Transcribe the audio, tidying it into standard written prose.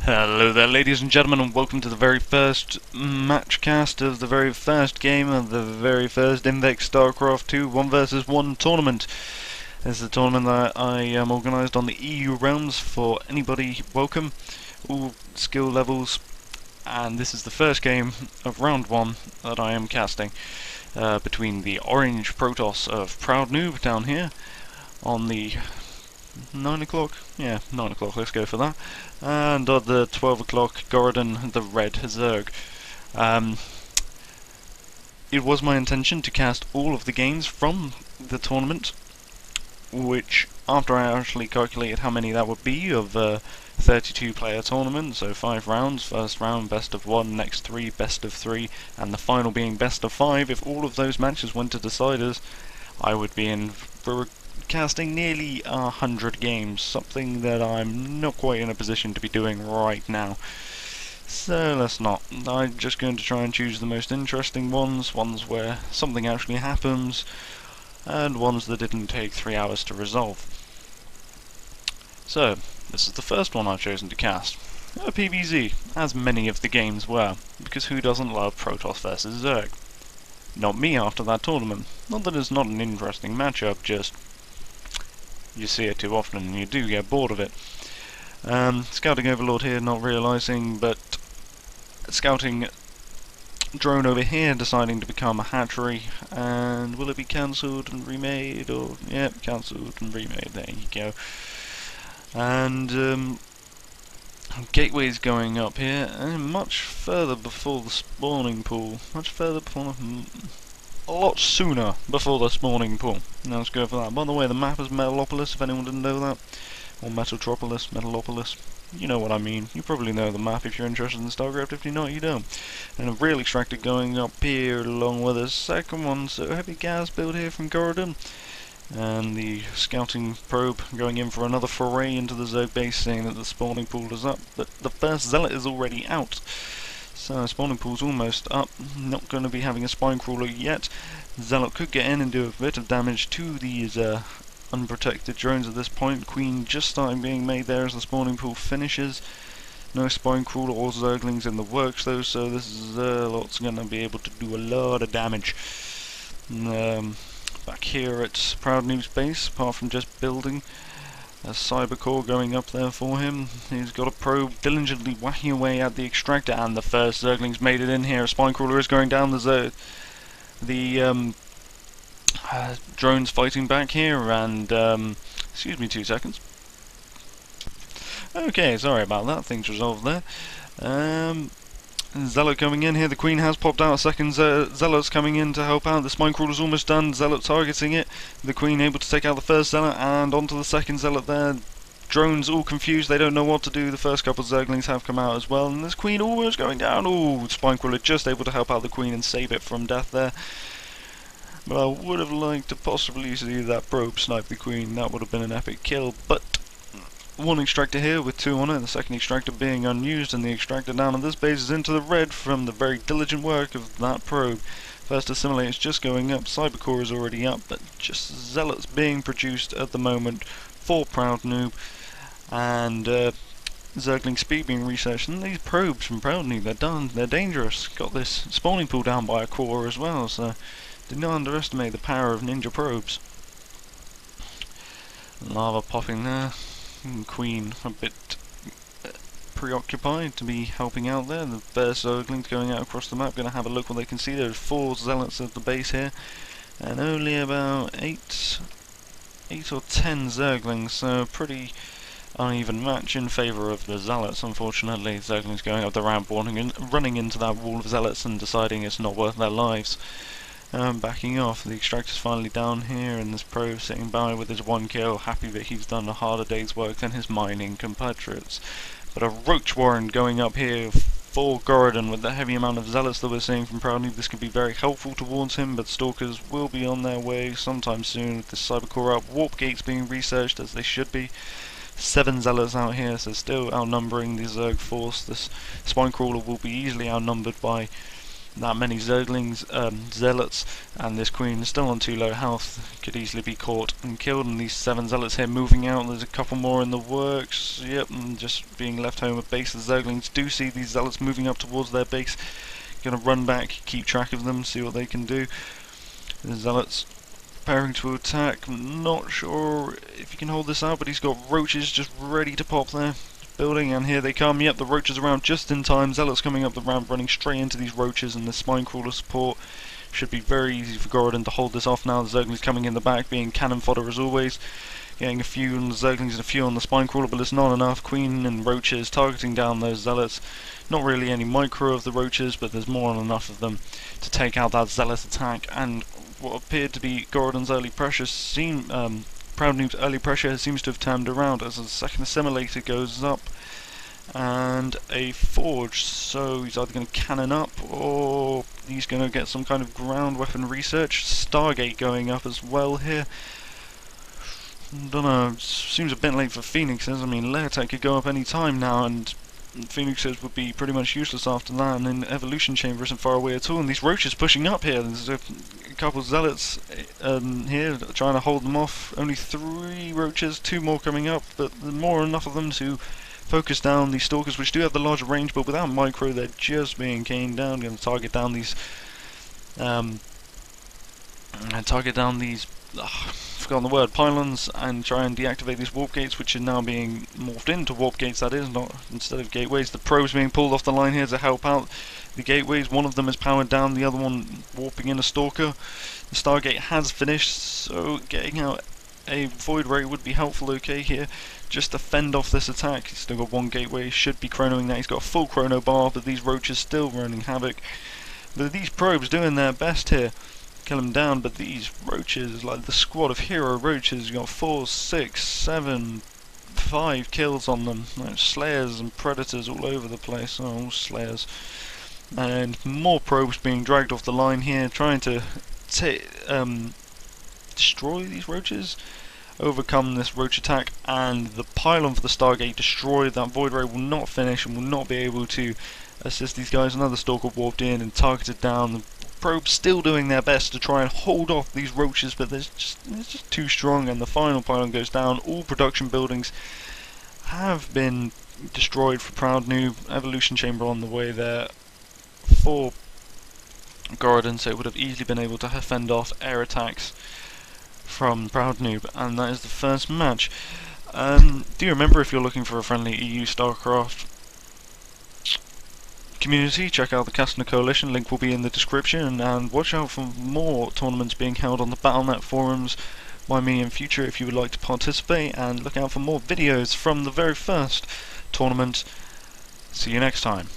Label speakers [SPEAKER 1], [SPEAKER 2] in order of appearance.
[SPEAKER 1] Hello there, ladies and gentlemen, and welcome to the very first matchcast of the very first game of the very first Invex Starcraft 2 1 vs 1 tournament. This is a tournament that I organised on the EU realms for anybody welcome, all skill levels, and this is the first game of round 1 that I am casting between the orange Protoss of ProudNoob down here on the 9 o'clock? Yeah, 9 o'clock, let's go for that. And at the 12 o'clock, Gorodon, the red Zerg. It was my intention to cast all of the games from the tournament, which, after I actually calculated how many that would be of a 32 player tournament, so 5 rounds, first round best of 1, next 3 best of 3, and the final being best of 5, if all of those matches went to deciders, I would be in for casting nearly 100 games, something that I'm not quite in a position to be doing right now. So let's not. I'm just going to try and choose the most interesting ones where something actually happens, and ones that didn't take 3 hours to resolve. So, this is the first one I've chosen to cast. A PvZ, as many of the games were, because who doesn't love Protoss vs Zerg? Not me after that tournament. Not that it's not an interesting matchup, just you see it too often and you do get bored of it. Scouting Overlord here not realising, but scouting drone over here deciding to become a hatchery, and will it be cancelled and remade, or yep, cancelled and remade, there you go. And gateways going up here, and much further before the spawning pool, much further before a lot sooner before the spawning pool. Now let's go for that. By the way, the map is Metalopolis, if anyone didn't know that. Or Metalopolis. You know what I mean. You probably know the map if you're interested in Starcraft, if you're not, you don't. And a real extractor going up here along with a second one, so heavy gas build here from Gorodon. And the scouting probe going in for another foray into the Zerg base, saying that the spawning pool is up, but the first zealot is already out. So spawning pool's almost up, not going to be having a spine crawler yet. Zealot could get in and do a bit of damage to these unprotected drones at this point. Queen just starting being made there as the spawning pool finishes. No spine crawler or Zerglings in the works though, so this Zealot's going to be able to do a lot of damage. Back here at ProudNoob's base, apart from just building, a cyber core going up there for him. He's got a probe diligently whacking away at the extractor, and the first Zerglings made it in here. A spine crawler is going down the drones fighting back here, and excuse me 2 seconds. Okay, sorry about that, things resolved there. Zealot coming in here, the Queen has popped out, a second Zealot's coming in to help out, the spine crawler's almost done, Zealot targeting it, the Queen able to take out the first Zealot, and onto the second Zealot there. Drones all confused, they don't know what to do, the first couple of Zerglings have come out as well, and this Queen almost going down. Ooh, spine crawler just able to help out the Queen and save it from death there. But I would have liked to possibly see that probe snipe the Queen, that would have been an epic kill, but one extractor here with 2 on it, the second extractor being unused, and the extractor down on this base is into the red from the very diligent work of that probe. First assimilator is just going up, Cybercore is already up, but just Zealots being produced at the moment for ProudNoob, and Zergling speed being researched, and these probes from ProudNoob, they're done, they're dangerous. Got this spawning pool down by a core as well, so do not underestimate the power of ninja probes. Lava popping there. Queen a bit preoccupied to be helping out there. The first Zerglings going out across the map, going to have a look what they can see. There's 4 Zealots at the base here, and only about 8 or 10 Zerglings, so pretty uneven match in favour of the Zealots, unfortunately. Zerglings going up the ramp, running into that wall of Zealots and deciding it's not worth their lives. Backing off, the extractor's finally down here, and this probe sitting by with his 1 kill, happy that he's done a harder day's work than his mining compatriots. But a roach warren going up here for Gorodon with the heavy amount of Zealots that we're seeing from ProudNoob. This could be very helpful towards him, but Stalkers will be on their way sometime soon with this Cybercore up. Warp gates being researched as they should be. 7 Zealots out here, so still outnumbering the Zerg force. This spine crawler will be easily outnumbered by that many Zerglings, Zealots, and this Queen is still on too low health, could easily be caught and killed, and these 7 Zealots here moving out. There's a couple more in the works, yep, and just being left home at base. The Zerglings do see these Zealots moving up towards their base, gonna run back, keep track of them, see what they can do. The Zealots preparing to attack. I'm not sure if he can hold this out, but he's got roaches just ready to pop there. Building, and here they come. Yep, the roaches around just in time. Zealots coming up the ramp, running straight into these roaches, and the spine crawler support should be very easy for Gorodon to hold this off now. The Zerglings coming in the back, being cannon fodder as always. Getting a few on the Zerglings and a few on the spine crawler, but it's not enough. Queen and roaches targeting down those Zealots. Not really any micro of the roaches, but there's more than enough of them to take out that Zealot attack. And what appeared to be Gorodon's early pressure ProudNoob's early pressure seems to have turned around as the second assimilator goes up, and a forge, so he's either going to cannon up or he's going to get some kind of ground weapon research. Stargate going up as well here. Don't know, seems a bit late for Phoenixes. I mean, layer tech could go up any time now, and Phoenixes would be pretty much useless after that, and then Evolution Chamber isn't far away at all, and these roaches pushing up here. There's a couple of Zealots here trying to hold them off. Only 3 roaches, 2 more coming up, but there's more than enough of them to focus down these Stalkers, which do have the larger range, but without micro they're just being caned down. Going to target down these forgotten the word, pylons, and try and deactivate these warp gates, which are now being morphed into warp gates, that is, not instead of gateways. The probes being pulled off the line here to help out the gateways. One of them is powered down, the other one warping in a Stalker. The Stargate has finished, so getting out a Void Ray would be helpful, okay, here, just to fend off this attack. He's still got 1 gateway, should be chronoing that. He's got a full chrono bar, but these roaches still running havoc. But these probes doing their best here. Kill them down, but these roaches, like the squad of hero roaches, you got 4, 6, 7, 5 kills on them. Like slayers and predators all over the place. Oh, all slayers. And more probes being dragged off the line here, trying to destroy these roaches, overcome this roach attack, and the pylon for the Stargate destroyed. That Void Ray will not finish and will not be able to assist these guys. Another Stalker warped in and targeted down. The probes still doing their best to try and hold off these roaches, but they're just too strong, and the final pylon goes down. All production buildings have been destroyed for ProudNoob. Evolution Chamber on the way there for Gorodon, so it would have easily been able to fend off air attacks from ProudNoob, and that is the first match. Do remember, if you're looking for a friendly EU Starcraft community, check out the Castner Coalition, link will be in the description, and watch out for more tournaments being held on the Battlenet forums by me in future if you would like to participate, and look out for more videos from the very first tournament. See you next time.